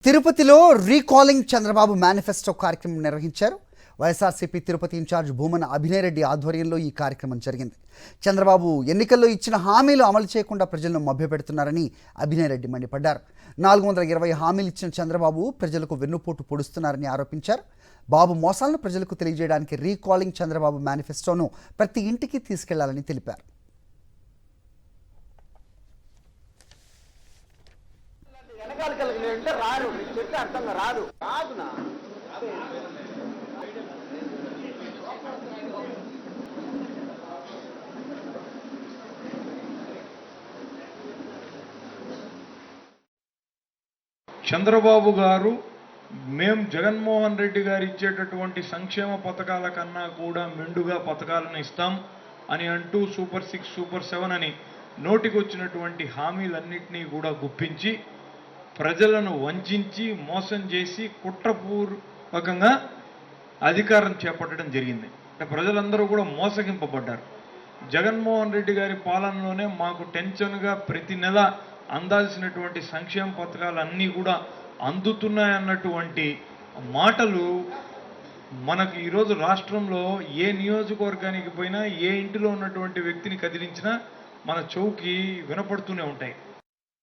తిరుపతిలో recalling Chandrababu manifesto కార్యక్రమం నిర్వహించారు. వైఎస్ఆర్సీపీ తిరుపతి ఇన్ఛార్జ్ భూమన అభినయ్ రెడ్డి ఆధ్వర్యంలో ఈ కార్యక్రమం జరిగింది. చంద్రబాబు ఎన్నికల్లో ఇచ్చిన హామీలు అమలు చేయకుండా ప్రజలను మభ్యపెడుతున్నారని అభినయ్ రెడ్డి మండిపడ్డారు. 420 హామీలు ఇచ్చిన చంద్రబాబు ప్రజలకు వెన్నుపోటు పొడుస్తున్నారని ఆరోపించారు. బాబు మోసాలను ప్రజలకు తెలియజేయడానికి రీకాలింగ్ చంద్రబాబు మేనిఫెస్టోను ప్రతి ఇంటికి తీసుకెళ్లాలని తెలిపారు. చంద్రబాబు గారు మేము జగన్మోహన్ రెడ్డి గారు ఇచ్చేటటువంటి సంక్షేమ పథకాల కన్నా కూడా మెండుగా పథకాలను ఇస్తాం అని అంటూ సూపర్ 6, సూపర్ 7 అని నోటికొచ్చినటువంటి హామీలన్నింటినీ కూడా గుప్పించి ప్రజలను వంచి మోసం చేసి కుట్రపూర్వకంగా అధికారం చేపట్టడం జరిగింది. ప్రజలందరూ కూడా మోసగింపబడ్డారు. జగన్మోహన్ రెడ్డి గారి పాలనలోనే మాకు టెన్షన్గా ప్రతి నెల అందాల్సినటువంటి సంక్షేమ పథకాలు అన్నీ కూడా అందుతున్నాయన్నటువంటి మాటలు మనకు ఈరోజు రాష్ట్రంలో ఏ నియోజకవర్గానికి పోయినా ఏ ఇంటిలో ఉన్నటువంటి వ్యక్తిని కదిలించినా మన చెవుకి వినపడుతూనే ఉంటాయి.